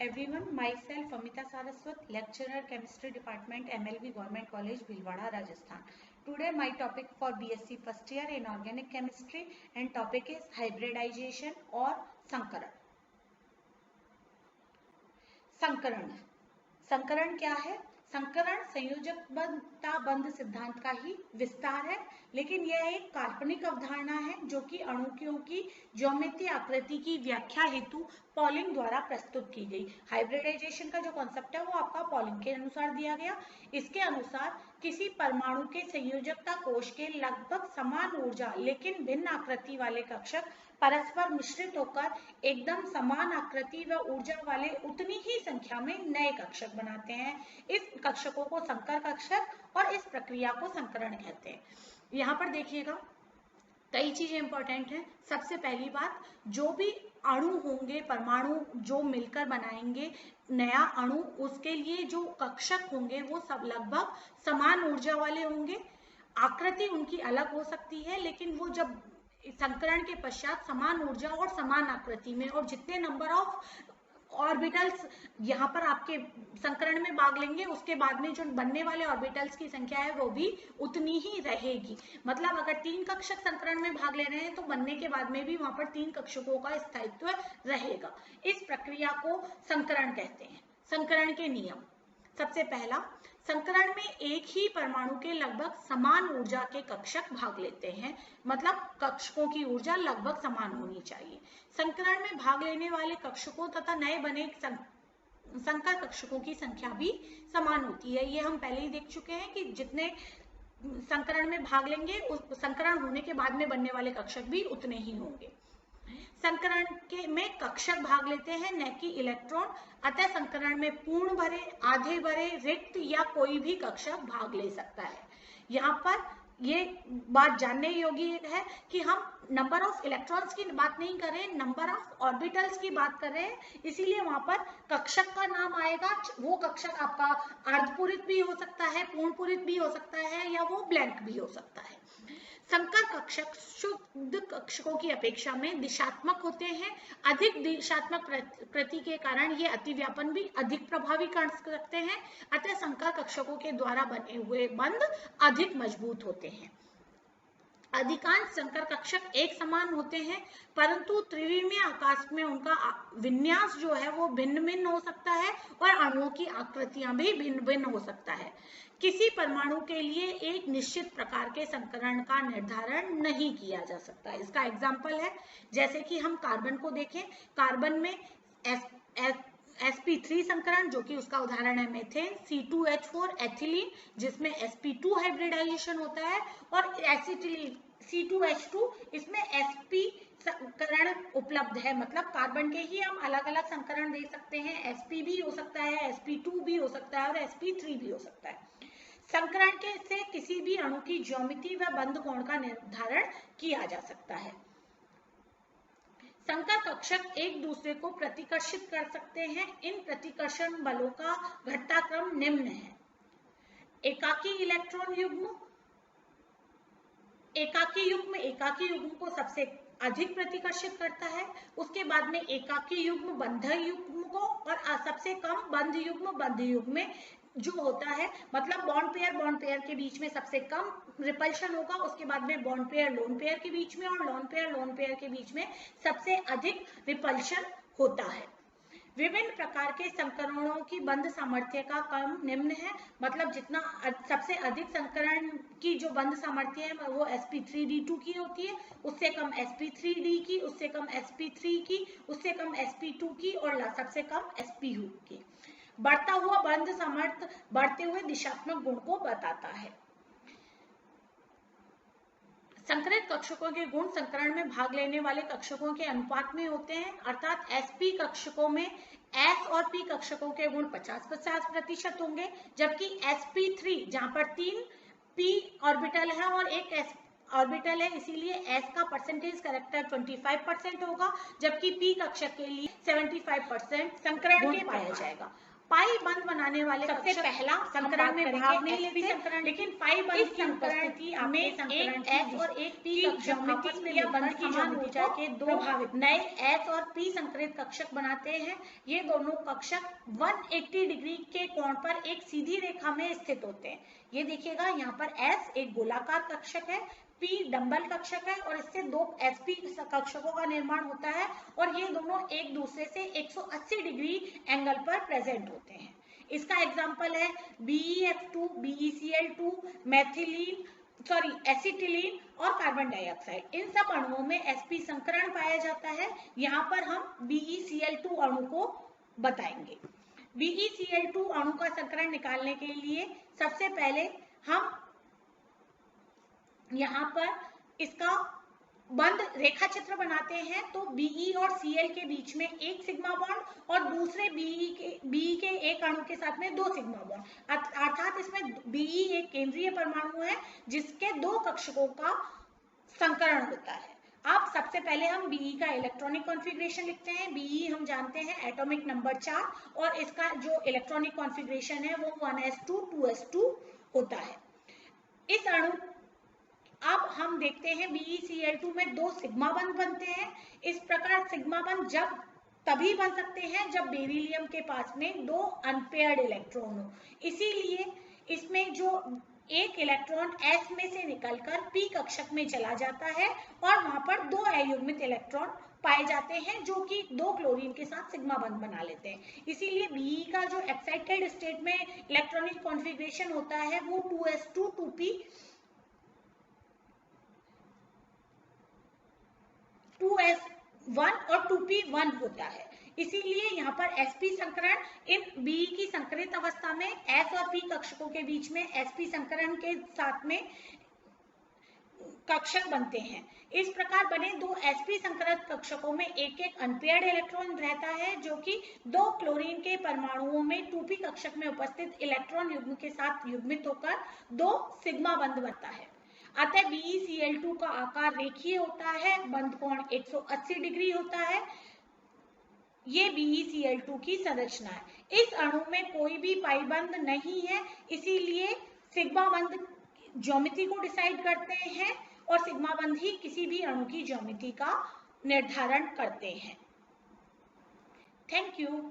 everyone, myself Amita Saraswat, lecturer chemistry department MLB Government College Bhilwara, Rajasthan. Today my topic for BSc first year in organic chemistry and topic is hybridization or संकरण. संकरण संकरण क्या है? संकरण संयोजकता बंध सिद्धांत का ही विस्तार है, लेकिन यह एक काल्पनिक अवधारणा है जो कि अणुओं की ज्योमेट्री आकृति की व्याख्या हेतु पॉलिंग द्वारा प्रस्तुत की गई. हाइब्रिडाइजेशन का जो कॉन्सेप्ट है वो आपका पॉलिंग के अनुसार दिया गया. इसके अनुसार किसी परमाणु के संयोजकता कोश के लगभग समान ऊर्जा लेकिन भिन्न आकृति वाले कक्षक परस्पर मिश्रित होकर एकदम समान आकृति व ऊर्जा वाले उतनी ही संख्या में नए कक्षक बनाते हैं. इस कक्षकों को संकर कक्षक और इस प्रक्रिया को संकरण कहते हैं. यहाँ पर देखिएगा कई चीजें इंपॉर्टेंट हैं. सबसे पहली बात, जो भी अणु होंगे, परमाणु जो मिलकर बनाएंगे नया अणु, उसके लिए जो कक्षक होंगे वो सब लगभग समान ऊर्जा वाले होंगे. आकृति उनकी अलग हो सकती है, लेकिन वो जब संकरण के पश्चात समान ऊर्जा और समान आकृति में और जितने नंबर ऑफ ऑर्बिटल्स यहाँ पर आपके संकरण में भाग लेंगे उसके बाद में जो बनने वाले ऑर्बिटल्स की संख्या है वो भी उतनी ही रहेगी. मतलब अगर 3 कक्षक संकरण में भाग ले रहे हैं तो बनने के बाद में भी वहां पर 3 कक्षकों का स्थायित्व रहेगा. इस प्रक्रिया को संकरण कहते हैं. संकरण के नियम. सबसे पहला, संकरण में एक ही परमाणु के लगभग समान ऊर्जा के कक्षक भाग लेते हैं. मतलब कक्षकों की ऊर्जा लगभग समान होनी चाहिए. संकरण में भाग लेने वाले कक्षकों तथा नए बने संकर कक्षकों की संख्या भी समान होती है. ये हम पहले ही देख चुके हैं कि जितने संकरण में भाग लेंगे उस संकरण होने के बाद में बनने वाले कक्षक भी उतने ही होंगे. संकरण के में कक्षक भाग लेते हैं न कि इलेक्ट्रॉन. अतः संकरण में पूर्ण भरे, आधे भरे, रिक्त या कोई भी कक्षक भाग ले सकता है. यहाँ पर ये बात जानने योग्य है कि हम नंबर ऑफ इलेक्ट्रॉन्स की बात नहीं कर रहे, नंबर ऑफ ऑर्बिटल्स की बात कर रहे हैं. इसीलिए वहां पर कक्षक का नाम आएगा. वो कक्षक आपका अर्धपूरित भी हो सकता है, पूर्णपूरित भी हो सकता है, या वो ब्लैंक भी हो सकता है. संकर कक्षक शुद्ध कक्षकों की अपेक्षा में दिशात्मक होते हैं. अधिक दिशात्मक प्रति के कारण ये अतिव्यापन भी अधिक प्रभावी कर सकते हैं. अतः संकर कक्षकों के द्वारा बने हुए बंध अधिक मजबूत होते हैं. अधिकांश संकर कक्षक एक समान होते हैं, परंतु त्रिविमीय आकाश में उनका विन्यास जो है वो भिन्न भिन्न हो सकता है और अणुओं की आकृतियां भी भिन्न भिन्न हो सकता है. किसी परमाणु के लिए एक निश्चित प्रकार के संकरण का निर्धारण नहीं किया जा सकता. इसका एग्जाम्पल है, जैसे कि हम कार्बन को देखें. कार्बन में sp3 संकरण, जो कि उसका उदाहरण है मेथेन. C2H4 एथिलीन, जिसमें sp2 हाइब्रिडाइजेशन होता है, और एसिटिलीन C2H2, इसमें sp संकरण उपलब्ध है. मतलब कार्बन के ही हम अलग अलग संकरण दे सकते हैं. sp भी हो सकता है, sp2 भी हो सकता है और sp3 भी हो सकता है. संकरण के से किसी भी अणु की ज्योमेट्री व बंध कोण का निर्धारण किया जा सकता है. संकर कक्षक एक दूसरे को प्रतिकर्षित कर सकते हैं. इन प्रतिकर्षण बलों का घटता क्रम निम्न है. एकाकी इलेक्ट्रॉन युग्म. एकाकी युग्म को सबसे अधिक प्रतिकर्षित करता है. उसके बाद में एकाकी युग्म बंध युग्म को, और सबसे कम बंध युग्म में जो होता है, मतलब बॉन्ड पेयर के बीच में सबसे कम रिपल्शन होगा. उसके बाद में बॉन्ड पेयर लोन पेयर के बीच में, और लोन पेयर के बीच में सबसे अधिक रिपल्शन होता है. विभिन्न प्रकार के संकरणों की बंध सामर्थ्य का क्रम निम्न है. मतलब जितना सबसे अधिक संकरण की जो बंध सामर्थ्य है वो sp3d2 की होती है, उससे कम sp3d की, उससे कम sp3 की, उससे कम sp2 की, और सबसे कम spu की. बढ़ता हुआ बंध सामर्थ्य बढ़ते हुए दिशात्मक गुण को बताता है. संकरित कक्षकों के गुण संकरण में भाग लेने वाले कक्षकों के अनुपात में होते हैं. अर्थात sp कक्षकों में s और p कक्षकों के गुण 50-50% होंगे, जबकि sp3 जहां पर 3 p ऑर्बिटल है और एक s ऑर्बिटल है, इसीलिए s का परसेंटेज करेक्टर 25% होगा, जबकि p कक्षक के लिए 75% संकरण के पाया जाएगा. पाई बंध बनाने वाले सबसे पहला संकरण में भाग नहीं लेते संकरण, लेकिन पाई बंध की उपस्थिति में एक S और एक P कक्षक आपस में या बंध की ज्यामिति जाके दो नए S और P संकरित कक्षक बनाते हैं। ये दोनों कक्षक 180 डिग्री के कोण पर एक सीधी रेखा में स्थित होते हैं। ये देखिएगा यहाँ पर S एक गोलाकार कक्षक है, P डंबल कक्षक है और इससे दो SP कक्षकों का निर्माण होता है और ये दोनों एक दूसरे से 180 डिग्री एंगल पर प्रेजेंट होते हैं। इसका एग्जांपल है BeF2, BeCl2, एसिटिलीन और कार्बन डाइऑक्साइड। इन सब अणुओं में sp संकरण पाया जाता है। यहाँ पर हम BeCl2 अणु को बताएंगे। BeCl2 अणु का संकरण निकालने के लिए सबसे पहले हम यहाँ पर इसका बंध रेखा चित्र बनाते हैं। तो Be और Cl के बीच में एक सिग्मा बॉन्ड और दूसरे Be के एक अणु के साथ में दो सिग्मा बॉन्ड, अर्थात इसमें Be एक केंद्रीय परमाणु है जिसके दो कक्षकों का संकरण होता है। अब सबसे पहले हम Be का इलेक्ट्रॉनिक कॉन्फ़िगरेशन लिखते हैं। Be हम जानते हैं एटॉमिक नंबर 4 और इसका जो इलेक्ट्रॉनिक कॉन्फ़िगरेशन है वो 1s2 2s2 होता है। इस अणु अब हम देखते हैं BeCl2 में दो सिग्मा बंध बनते हैं। इस प्रकार सिग्मा बंध जब तभी बन सकते हैं जब बेरिलियम के पास में दो अनपेयर्ड इलेक्ट्रॉन हो। इसीलिए इसमें जो एक इलेक्ट्रॉन S में से निकलकर P कक्षक में चला जाता है और वहां पर दो अयुग्मित इलेक्ट्रॉन पाए जाते हैं जो कि दो क्लोरीन के साथ सिग्मा बंध बना लेते हैं। इसीलिए Be का जो एक्साइटेड स्टेट में इलेक्ट्रॉनिक कॉन्फ़िगरेशन होता है वो 2s2 2p 2s1 और 2p1 होता है। इसीलिए यहाँ पर sp संकरण इन B की संकरित अवस्था में S और P कक्षकों के बीच में sp संकरण के साथ में कक्षक बनते हैं। इस प्रकार बने दो sp संकरित कक्षकों में एक एक अनपेयर्ड इलेक्ट्रॉन रहता है जो कि दो क्लोरीन के परमाणुओं में 2p कक्षक में उपस्थित इलेक्ट्रॉन युग्म के साथ युग्मित होकर दो सिग्मा बंध बनता है। अतः BeCl2 का आकार रेखीय होता है, बंध कोण 180 डिग्री होता है। ये BeCl2 की संरचना है। इस अणु में कोई भी पाई बंध नहीं है, इसीलिए सिग्मा बंध ज्योमेट्री को डिसाइड करते हैं और सिग्मा बंध ही किसी भी अणु की ज्योमेट्री का निर्धारण करते हैं। Thank you.